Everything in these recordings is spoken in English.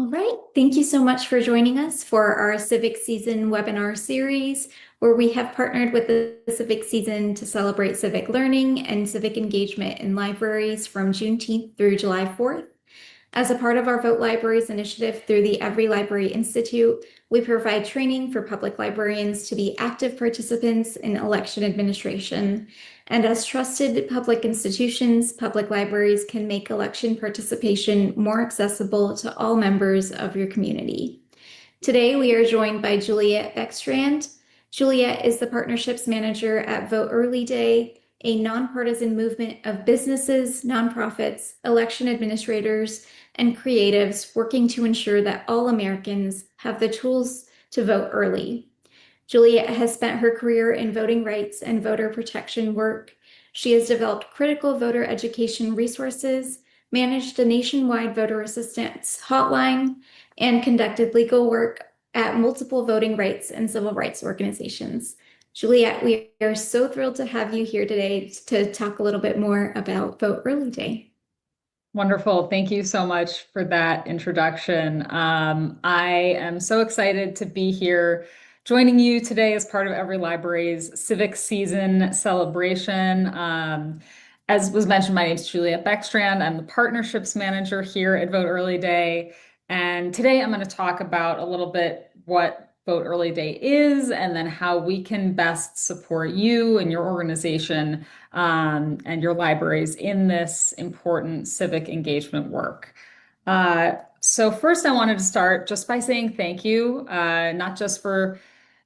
All right, thank you so much for joining us for our Civic Season webinar series, where we have partnered with the Civic Season to celebrate civic learning and civic engagement in libraries from Juneteenth through July 4th. As a part of our Vote Libraries initiative through the Every Library Institute, we provide training for public librarians to be active participants in election administration. And as trusted public institutions, public libraries can make election participation more accessible to all members of your community. Today, we are joined by Juliet Beckstrand. Juliet is the Partnerships Manager at Vote Early Day, a nonpartisan movement of businesses, nonprofits, election administrators, and creatives working to ensure that all Americans have the tools to vote early. Juliet has spent her career in voting rights and voter protection work. She has developed critical voter education resources, managed a nationwide voter assistance hotline, and conducted legal work at multiple voting rights and civil rights organizations. Juliet, we are so thrilled to have you here today to talk a little bit more about Vote Early Day. Wonderful. Thank you so much for that introduction. I am so excited to be here joining you today as part of Every Library's Civic Season celebration. As was mentioned, my name is Juliet Beckstrand. I'm the Partnerships Manager here at Vote Early Day. And today I'm going to talk about a little bit what Vote Early Day is, and then how we can best support you and your organization and your libraries in this important civic engagement work. So first I wanted to start just by saying thank you, not just for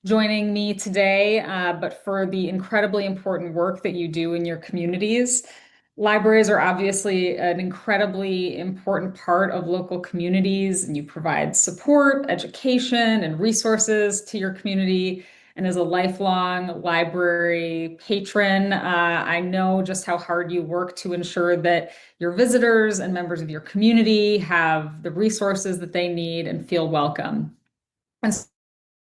joining me today, but for the incredibly important work that you do in your communities. Libraries are obviously an incredibly important part of local communities, and you provide support, education, and resources to your community. And as a lifelong library patron, I know just how hard you work to ensure that your visitors and members of your community have the resources that they need and feel welcome. And that's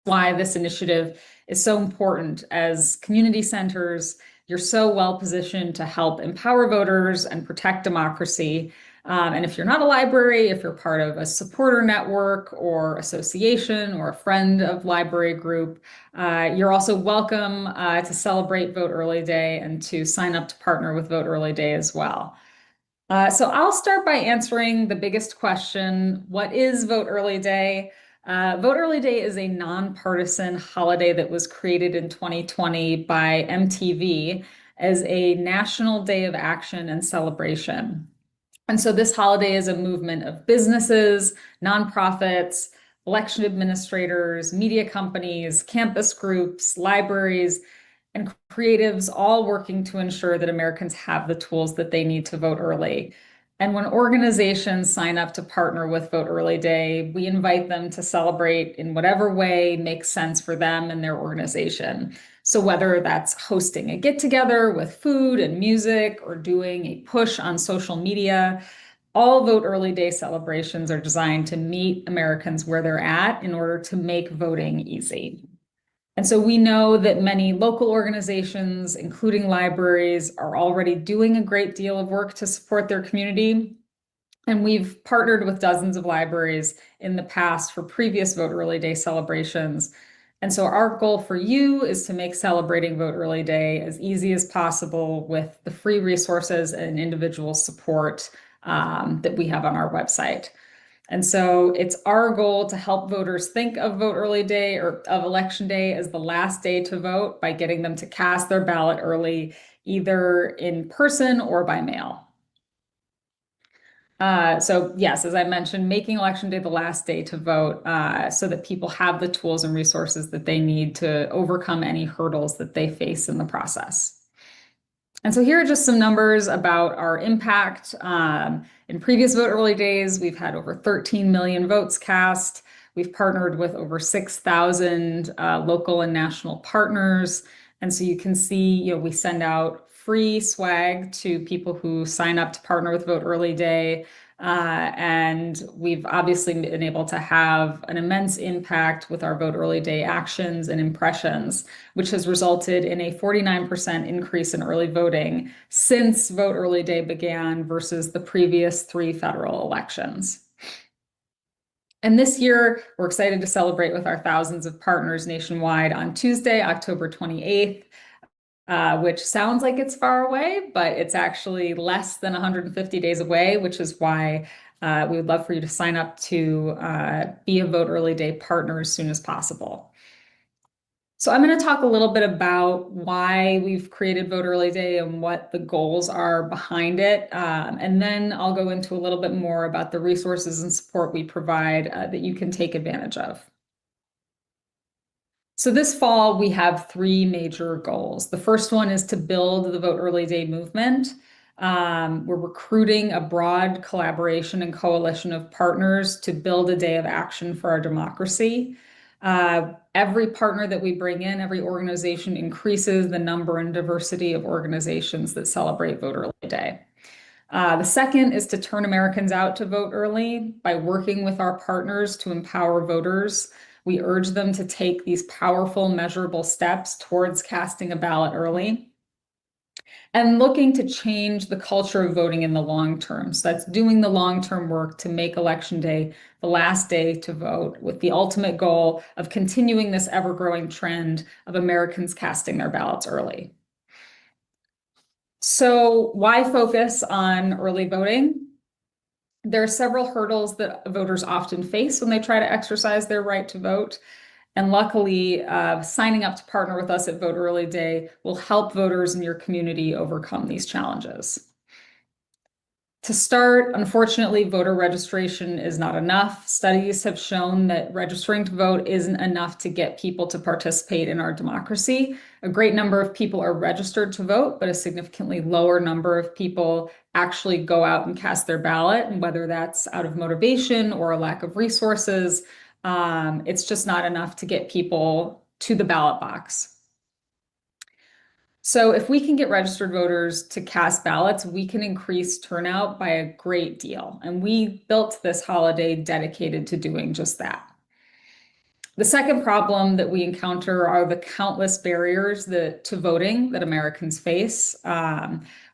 why this initiative is so important. As community centers, you're so well positioned to help empower voters and protect democracy. And if you're not a library, if you're part of a supporter network or association or a friend of library group, you're also welcome to celebrate Vote Early Day and to sign up to partner with Vote Early Day as well. So I'll start by answering the biggest question: what is Vote Early Day? Vote Early Day is a nonpartisan holiday that was created in 2020 by MTV as a national day of action and celebration. And so this holiday is a movement of businesses, nonprofits, election administrators, media companies, campus groups, libraries, and creatives all working to ensure that Americans have the tools that they need to vote early. And when organizations sign up to partner with Vote Early Day, we invite them to celebrate in whatever way makes sense for them and their organization. So whether that's hosting a get-together with food and music or doing a push on social media, all Vote Early Day celebrations are designed to meet Americans where they're at in order to make voting easy. And so we know that many local organizations, including libraries, are already doing a great deal of work to support their community. And we've partnered with dozens of libraries in the past for previous Vote Early Day celebrations. And so our goal for you is to make celebrating Vote Early Day as easy as possible with the free resources and individual support that we have on our website. And so it's our goal to help voters think of Vote Early Day or of Election Day as the last day to vote by getting them to cast their ballot early, either in person or by mail. So yes, as I mentioned, making Election Day the last day to vote so that people have the tools and resources that they need to overcome any hurdles that they face in the process. And so here are just some numbers about our impact. In previous Vote Early Days, we've had over 13 million votes cast. We've partnered with over 6,000 local and national partners. And so you can see, we send out free swag to people who sign up to partner with Vote Early Day. And we've obviously been able to have an immense impact with our Vote Early Day actions and impressions, which has resulted in a 49% increase in early voting since Vote Early Day began versus the previous 3 federal elections. And this year, we're excited to celebrate with our thousands of partners nationwide on Tuesday, October 28th, which sounds like it's far away, but it's actually less than 150 days away, which is why we would love for you to sign up to be a Vote Early Day partner as soon as possible. So I'm going to talk a little bit about why we've created Vote Early Day and what the goals are behind it. And then I'll go into a little bit more about the resources and support we provide that you can take advantage of. So this fall, we have three major goals. The first one is to build the Vote Early Day movement. We're recruiting a broad collaboration and coalition of partners to build a day of action for our democracy. Every partner that we bring in, every organization increases the number and diversity of organizations that celebrate Vote Early Day. The second is to turn Americans out to vote early by working with our partners to empower voters. We urge them to take these powerful, measurable steps towards casting a ballot early and looking to change the culture of voting in the long term. So that's doing the long-term work to make Election Day the last day to vote, with the ultimate goal of continuing this ever-growing trend of Americans casting their ballots early. So why focus on early voting? There are several hurdles that voters often face when they try to exercise their right to vote. And luckily, signing up to partner with us at Vote Early Day will help voters in your community overcome these challenges. To start, unfortunately, voter registration is not enough. Studies have shown that registering to vote isn't enough to get people to participate in our democracy. A great number of people are registered to vote, but a significantly lower number of people actually go out and cast their ballot. And whether that's out of motivation or a lack of resources, it's just not enough to get people to the ballot box. So if we can get registered voters to cast ballots, we can increase turnout by a great deal. And we built this holiday dedicated to doing just that. The second problem that we encounter are the countless barriers to voting that Americans face.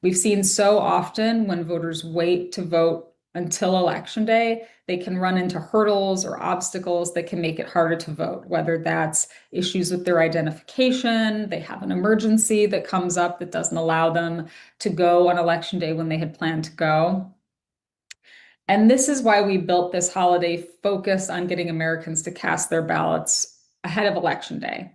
We've seen so often when voters wait to vote until Election Day, they can run into hurdles or obstacles that can make it harder to vote, whether that's issues with their identification, they have an emergency that comes up that doesn't allow them to go on Election Day when they had planned to go. And this is why we built this holiday focused on getting Americans to cast their ballots ahead of Election Day.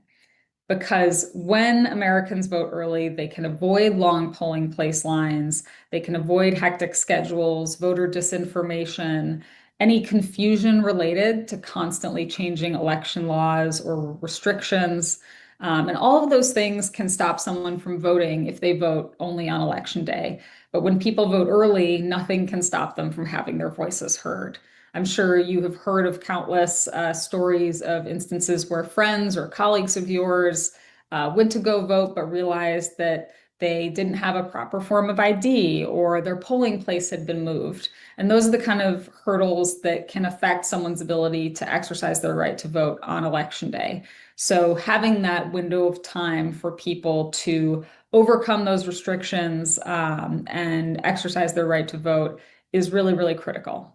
Because when Americans vote early, they can avoid long polling place lines, they can avoid hectic schedules, voter disinformation, any confusion related to constantly changing election laws or restrictions. And all of those things can stop someone from voting if they vote only on Election Day. But when people vote early, nothing can stop them from having their voices heard. I'm sure you have heard of countless stories of instances where friends or colleagues of yours went to go vote but realized that they didn't have a proper form of ID or their polling place had been moved. And those are the kind of hurdles that can affect someone's ability to exercise their right to vote on Election Day. So having that window of time for people to overcome those restrictions and exercise their right to vote is really, really critical.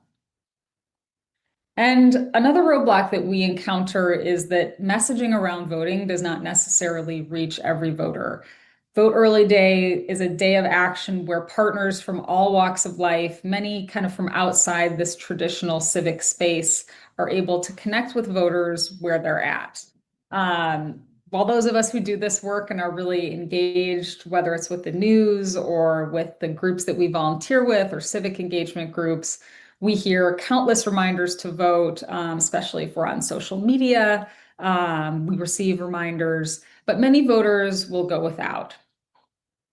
And another roadblock that we encounter is that messaging around voting does not necessarily reach every voter. Vote Early Day is a day of action where partners from all walks of life, many kind of from outside this traditional civic space, are able to connect with voters where they're at. While those of us who do this work and are really engaged, whether it's with the news or with the groups that we volunteer with or civic engagement groups, we hear countless reminders to vote, especially if we're on social media. We receive reminders, but many voters will go without.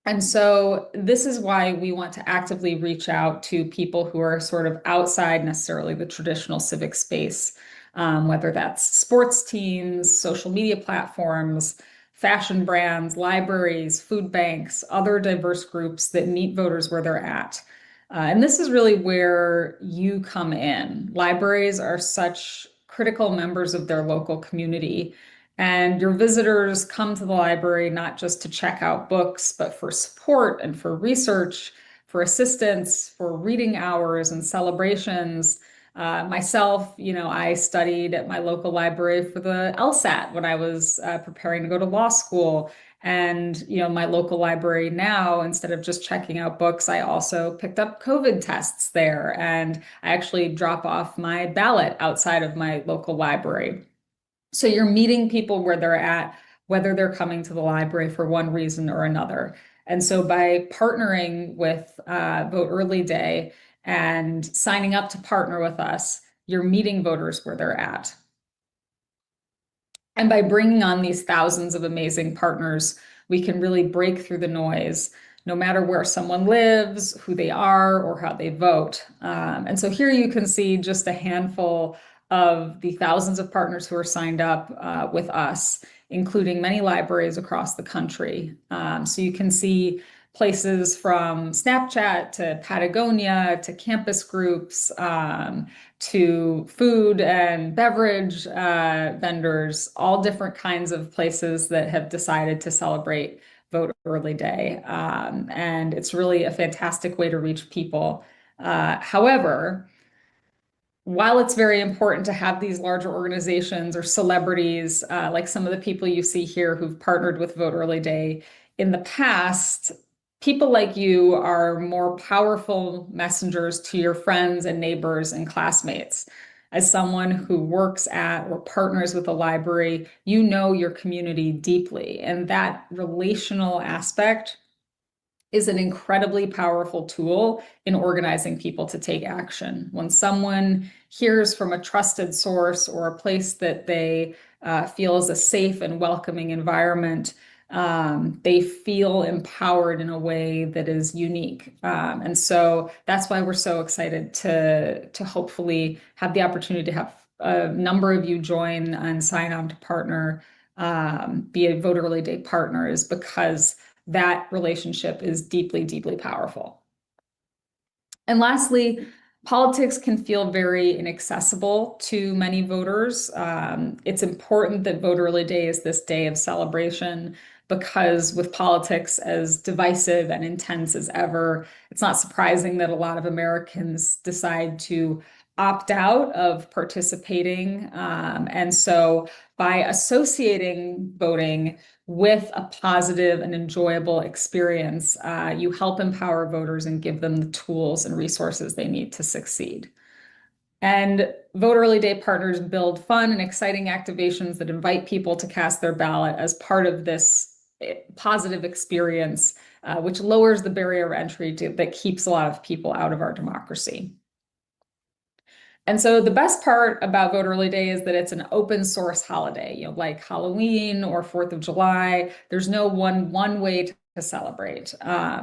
And so this is why we want to actively reach out to people who are sort of outside necessarily the traditional civic space, whether that's sports teams, social media platforms, fashion brands, libraries, food banks, other diverse groups that meet voters where they're at. And this is really where you come in. Libraries are such critical members of their local community. And your visitors come to the library not just to check out books, but for support and for research, for assistance, for reading hours and celebrations. Myself, I studied at my local library for the LSAT when I was preparing to go to law school. And, my local library now, instead of just checking out books, I also picked up COVID tests there. And I actually drop off my ballot outside of my local library. So you're meeting people where they're at, whether they're coming to the library for one reason or another. And so by partnering with Vote Early Day and signing up to partner with us, you're meeting voters where they're at. And by bringing on these thousands of amazing partners, we can really break through the noise, no matter where someone lives, who they are, or how they vote. And so here you can see just a handful of the thousands of partners who are signed up with us, including many libraries across the country. So you can see places from Snapchat to Patagonia to campus groups to food and beverage vendors, all different kinds of places that have decided to celebrate Vote Early Day. And it's really a fantastic way to reach people. However, while it's very important to have these larger organizations or celebrities, like some of the people you see here who've partnered with Vote Early Day in the past, people like you are more powerful messengers to your friends and neighbors and classmates. As someone who works at or partners with a library, you know your community deeply, and that relational aspect is an incredibly powerful tool in organizing people to take action. When someone hears from a trusted source or a place that they feel is a safe and welcoming environment, they feel empowered in a way that is unique. And so that's why we're so excited to hopefully have the opportunity to have a number of you join and sign on to partner, be a Vote Early Day partners, because that relationship is deeply, deeply powerful. And lastly, politics can feel very inaccessible to many voters. It's important that Vote Early Day is this day of celebration, because with politics as divisive and intense as ever, it's not surprising that a lot of Americans decide to opt out of participating. And so by associating voting with a positive and enjoyable experience, you help empower voters and give them the tools and resources they need to succeed. And Vote Early Day partners build fun and exciting activations that invite people to cast their ballot as part of this positive experience, which lowers the barrier of entry that keeps a lot of people out of our democracy. And so the best part about Vote Early Day is that it's an open source holiday, like Halloween or 4th of July. There's no one way to celebrate.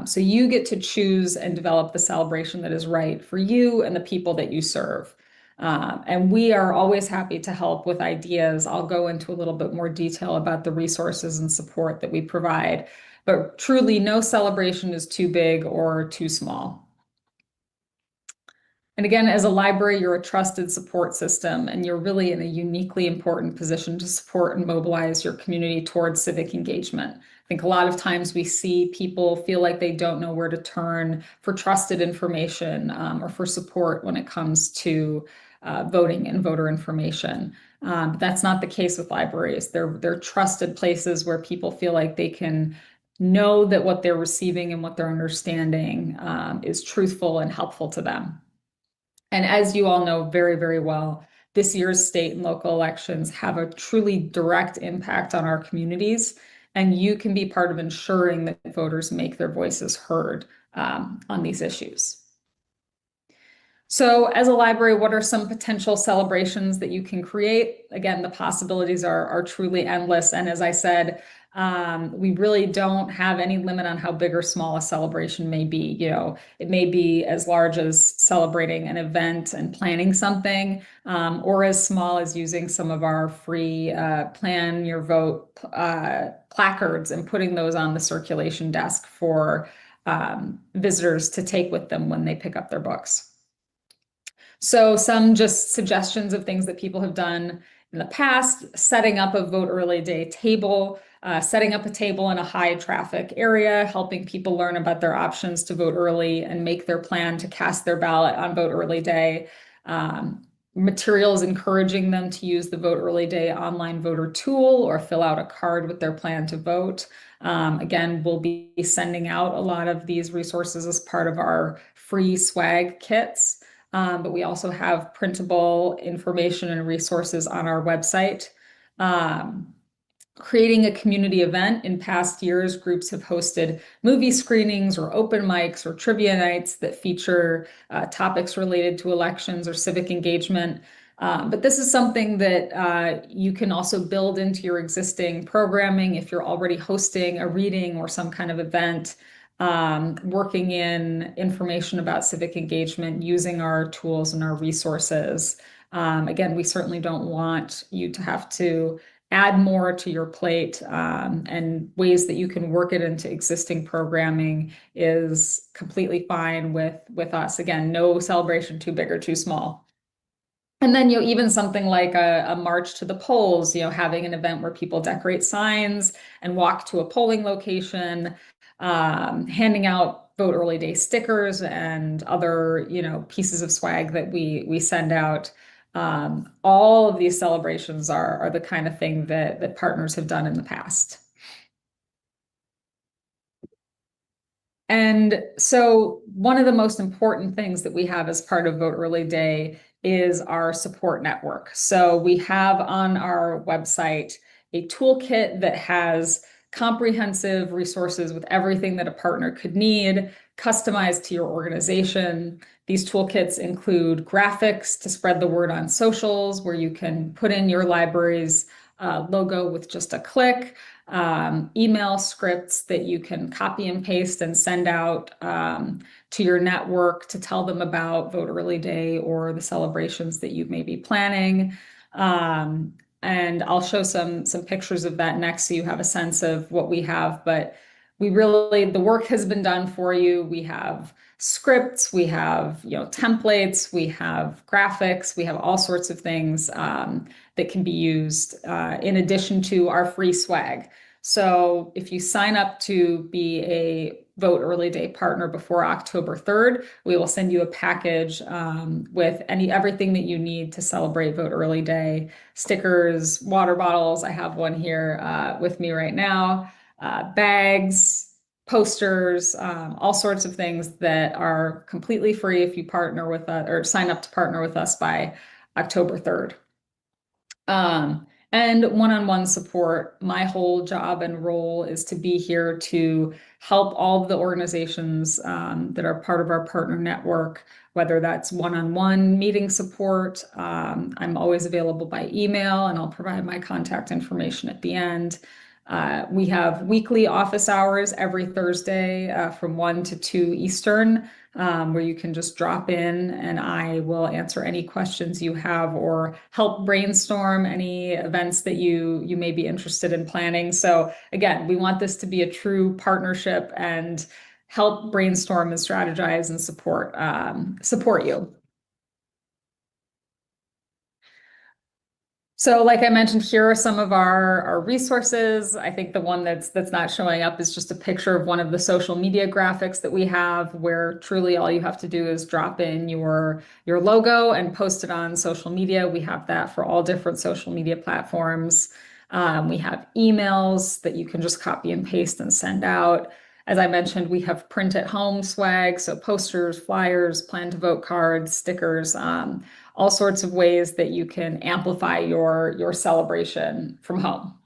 So you get to choose and develop the celebration that is right for you and the people that you serve. And we are always happy to help with ideas. I'll go into a little bit more detail about the resources and support that we provide. But truly, no celebration is too big or too small. And again, as a library, you're a trusted support system, and you're really in a uniquely important position to support and mobilize your community towards civic engagement. I think a lot of times we see people feel like they don't know where to turn for trusted information or for support when it comes to voting and voter information. But that's not the case with libraries. They're trusted places where people feel like they can know that what they're receiving and what they're understanding is truthful and helpful to them. And as you all know very, very well, this year's state and local elections have a truly direct impact on our communities, and you can be part of ensuring that voters make their voices heard on these issues. So as a library, what are some potential celebrations that you can create? Again, the possibilities are truly endless. And as I said, we really don't have any limit on how big or small a celebration may be. It may be as large as celebrating an event and planning something, or as small as using some of our free Plan Your Vote placards and putting those on the circulation desk for visitors to take with them when they pick up their books. So some just suggestions of things that people have done in the past: setting up a Vote Early Day table, setting up a table in a high traffic area, helping people learn about their options to vote early and make their plan to cast their ballot on Vote Early Day. materials encouraging them to use the Vote Early Day online voter tool or fill out a card with their plan to vote. Again, we'll be sending out a lot of these resources as part of our free swag kits, but we also have printable information and resources on our website. Creating a community event. In past years, groups have hosted movie screenings or open mics or trivia nights that feature topics related to elections or civic engagement. But this is something that you can also build into your existing programming if you're already hosting a reading or some kind of event, working in information about civic engagement using our tools and our resources. Again, we certainly don't want you to have to add more to your plate, and ways that you can work it into existing programming is completely fine with us. Again, no celebration too big or too small. And then, even something like a march to the polls, having an event where people decorate signs and walk to a polling location, handing out Vote Early Day stickers and other, pieces of swag that we send out. All of these celebrations are the kind of thing that partners have done in the past. And so one of the most important things that we have as part of Vote Early Day is our support network. So we have on our website a toolkit that has comprehensive resources with everything that a partner could need, customized to your organization. These toolkits include graphics to spread the word on socials, where you can put in your library's logo with just a click, email scripts that you can copy and paste and send out to your network to tell them about Vote Early Day or the celebrations that you may be planning. And I'll show some pictures of that next so you have a sense of what we have. But the work has been done for you. We have scripts, we have templates, we have graphics, we have all sorts of things that can be used in addition to our free swag. So if you sign up to be a Vote Early Day partner before October 3rd, we will send you a package with everything that you need to celebrate Vote Early Day. Stickers, water bottles, I have one here with me right now, bags, posters, all sorts of things that are completely free if you partner with us or sign up to partner with us by October 3rd. And one-on-one support. My whole job and role is to be here to help all of the organizations that are part of our partner network, whether that's one-on-one meeting support. I'm always available by email, and I'll provide my contact information at the end. We have weekly office hours every Thursday from 1 to 2 Eastern, where you can just drop in and I will answer any questions you have or help brainstorm any events that you may be interested in planning. So again, we want this to be a true partnership and help brainstorm and strategize and support you. So like I mentioned, here are some of our resources. I think the one that's not showing up is just a picture of one of the social media graphics that we have, where truly all you have to do is drop in your logo and post it on social media. We have that for all different social media platforms. We have emails that you can just copy and paste and send out. As I mentioned, we have print at home swag, so posters, flyers, plan to vote cards, stickers, all sorts of ways that you can amplify your celebration from home.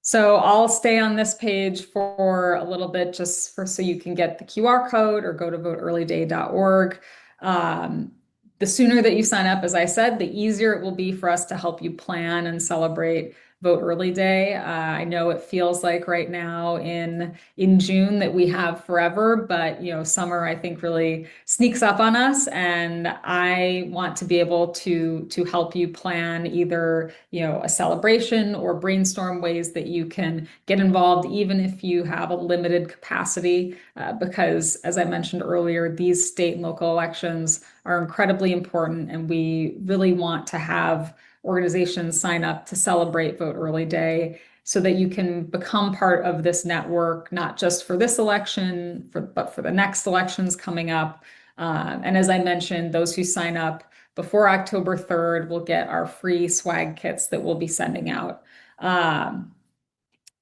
So I'll stay on this page for a little bit just so you can get the QR code or go to voteearlyday.org. The sooner that you sign up, as I said, the easier it will be for us to help you plan and celebrate Vote Early Day. I know it feels like right now in June that we have forever, but summer I think really sneaks up on us, and I want to be able to help you plan either a celebration or brainstorm ways that you can get involved, even if you have a limited capacity, because as I mentioned earlier, these state and local elections are incredibly important, and we really want to have organizations sign up to celebrate Vote Early Day so that you can become part of this network, not just for this election, but for the next elections coming up. And as I mentioned, those who sign up before October 3rd will get our free swag kits that we'll be sending out.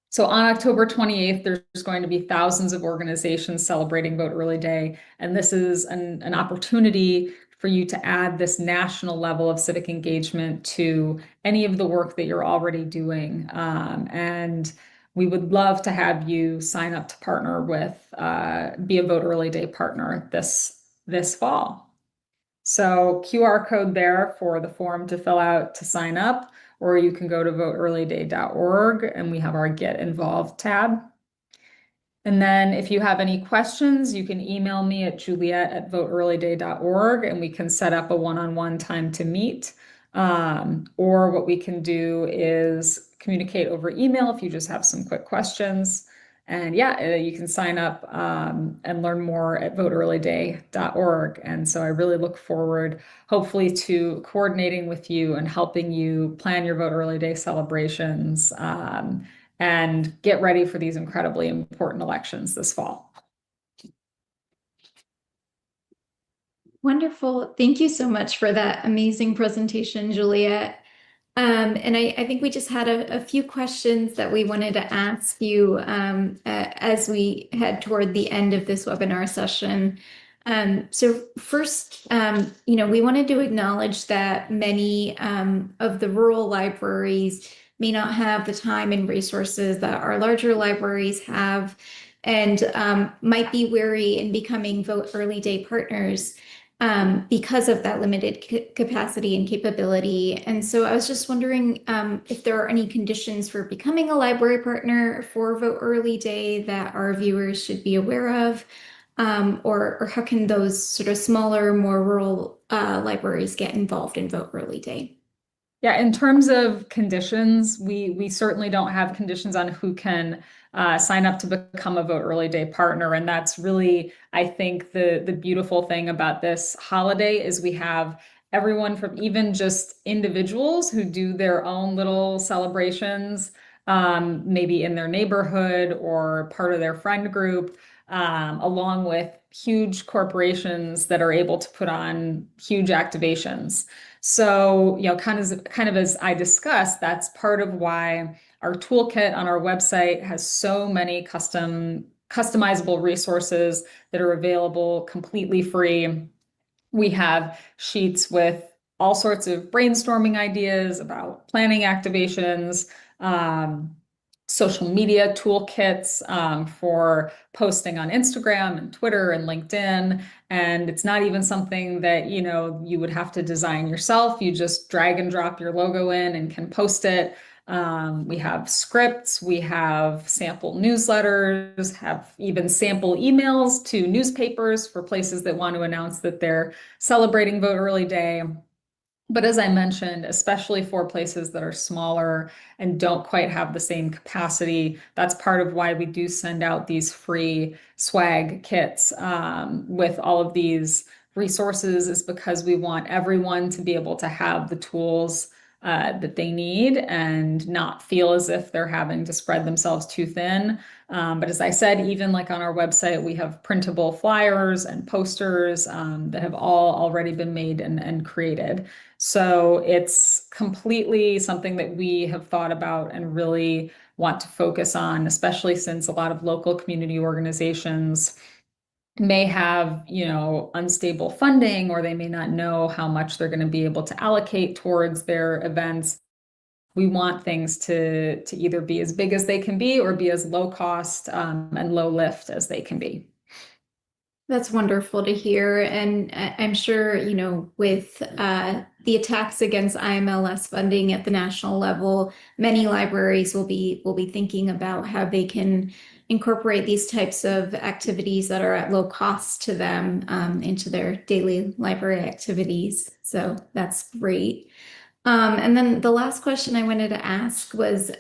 So on October 28th, there's going to be thousands of organizations celebrating Vote Early Day. And this is an opportunity for you to add this national level of civic engagement to any of the work that you're already doing. And we would love to have you sign up to partner with, be a Vote Early Day partner this fall. So QR code there for the form to fill out to sign up, or you can go to voteearlyday.org and we have our Get Involved tab. And then if you have any questions, you can email me at juliet@voteearlyday.org and we can set up a one-on-one time to meet. Or what we can do is communicate over email if you just have some quick questions. And yeah, you can sign up and learn more at voteearlyday.org. And so I really look forward, hopefully, to coordinating with you and helping you plan your Vote Early Day celebrations and get ready for these incredibly important elections this fall. Wonderful. Thank you so much for that amazing presentation, Juliet. And I think we just had a few questions that we wanted to ask you as we head toward the end of this webinar session. So first, we wanted to acknowledge that many of the rural libraries may not have the time and resources that our larger libraries have, and might be weary in becoming Vote Early Day partners because of that limited capacity and capability. And so I was just wondering if there are any conditions for becoming a library partner for Vote Early Day that our viewers should be aware of, or how can those sort of smaller, more rural libraries get involved in Vote Early Day? Yeah, in terms of conditions, we certainly don't have conditions on who can sign up to become a Vote Early Day partner. And that's really, I think, the beautiful thing about this holiday is we have everyone from even just individuals who do their own little celebrations, maybe in their neighborhood or part of their friend group, along with huge corporations that are able to put on huge activations. So, kind of as I discussed, that's part of why our toolkit on our website has so many customizable resources that are available completely free. We have sheets with all sorts of brainstorming ideas about planning activations, social media toolkits for posting on Instagram and Twitter and LinkedIn. And it's not even something that, you would have to design yourself. You just drag and drop your logo in and can post it. We have scripts, we have sample newsletters, have even sample emails to newspapers for places that want to announce that they're celebrating Vote Early Day. But as I mentioned, especially for places that are smaller and don't quite have the same capacity, that's part of why we do send out these free swag kits with all of these resources, is because we want everyone to be able to have the tools that they need and not feel as if they're having to spread themselves too thin. But as I said, even like on our website, we have printable flyers and posters that have all already been made and created. So it's completely something that we have thought about and really want to focus on, especially since a lot of local community organizations may have, unstable funding, or they may not know how much they're going to be able to allocate towards their events. We want things to either be as big as they can be or be as low cost and low lift as they can be. That's wonderful to hear. And I'm sure, with the attacks against IMLS funding at the national level, many libraries will be thinking about how they can incorporate these types of activities that are at low cost to them into their daily library activities. So that's great. And then the last question I wanted to ask was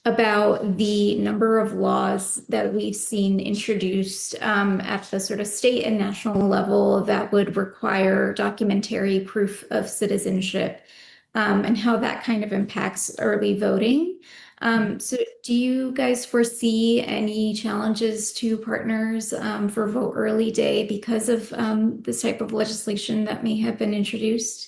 about the number of laws that we've seen introduced at the sort of state and national level that would require documentary proof of citizenship, and how that kind of impacts early voting. So do you guys foresee any challenges to partners for Vote Early Day because of this type of legislation that may have been introduced?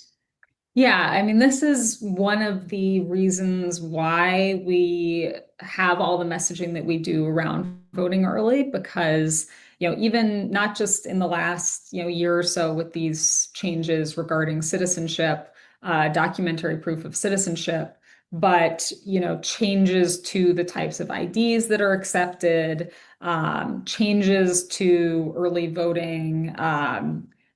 Yeah, I mean, this is one of the reasons why we have all the messaging that we do around voting early, because, even not just in the last, year or so with these changes regarding citizenship, documentary proof of citizenship, but, changes to the types of IDs that are accepted, changes to early voting,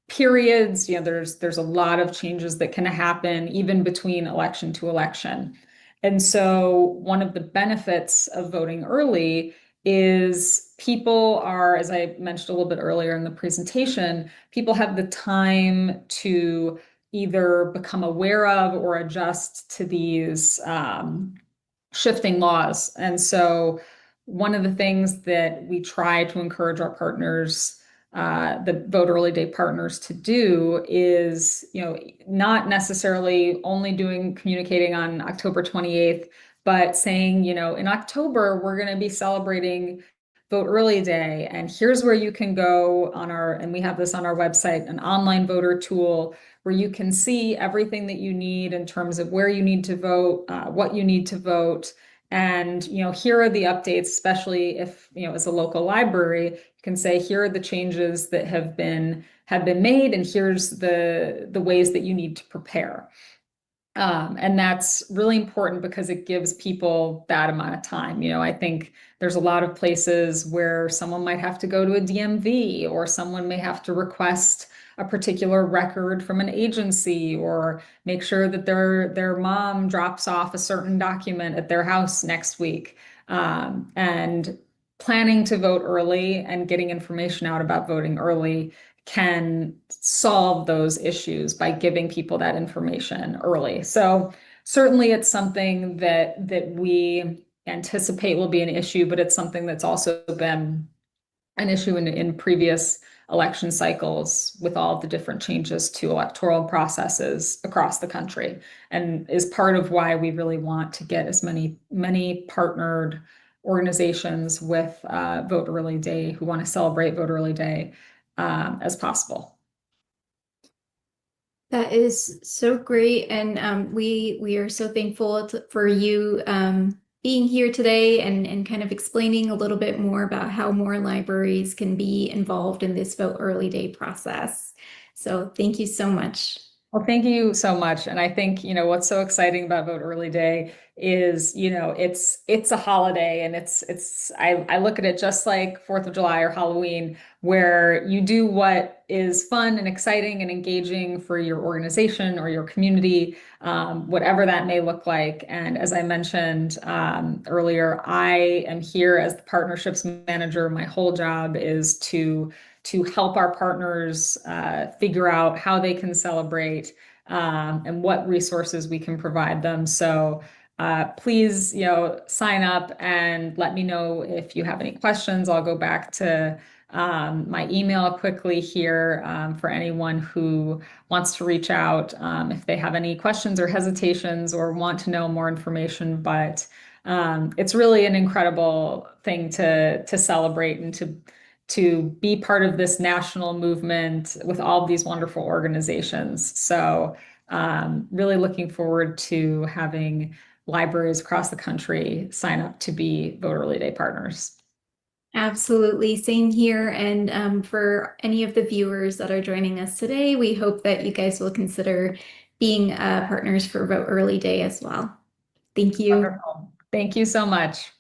periods. There's a lot of changes that can happen even between election to election. And so one of the benefits of voting early is people are, as I mentioned a little bit earlier in the presentation, people have the time to either become aware of or adjust to these shifting laws. And so one of the things that we try to encourage our partners, the Vote Early Day partners, to do is, not necessarily only communicating on October 28th, but saying, in October, we're going to be celebrating Vote Early Day. And here's where you can go and we have this on our website, an online voter tool where you can see everything that you need in terms of where you need to vote, what you need to vote. And, here are the updates, especially if, as a local library, you can say, here are the changes that have been made, and here's the ways that you need to prepare. And that's really important because it gives people that amount of time. I think there's a lot of places where someone might have to go to a DMV, or someone may have to request a particular record from an agency, or make sure that their mom drops off a certain document at their house next week. And planning to vote early and getting information out about voting early can solve those issues by giving people that information early. So certainly it's something that we anticipate will be an issue, but it's something that's also been an issue in previous election cycles with all of the different changes to electoral processes across the country, and is part of why we really want to get as many partnered organizations with Vote Early Day, who want to celebrate Vote Early Day, as possible. That is so great, and we are so thankful for you being here today and kind of explaining a little bit more about how more libraries can be involved in this Vote Early Day process. So thank you so much. Well, thank you so much. And I think, what's so exciting about Vote Early Day is, it's a holiday, and I look at it just like 4th of July or Halloween, where you do what is fun and exciting and engaging for your organization or your community, whatever that may look like. And as I mentioned earlier, I am here as the partnerships manager. My whole job is to help our partners figure out how they can celebrate, and what resources we can provide them. So please, sign up and let me know if you have any questions. I'll go back to my email quickly here for anyone who wants to reach out if they have any questions or hesitations or want to know more information. But it's really an incredible thing to celebrate and to be part of this national movement with all of these wonderful organizations. So really looking forward to having libraries across the country sign up to be Vote Early Day partners. Absolutely, same here. And for any of the viewers that are joining us today, we hope that you guys will consider being partners for Vote Early Day as well. Thank you. Wonderful. Thank you so much.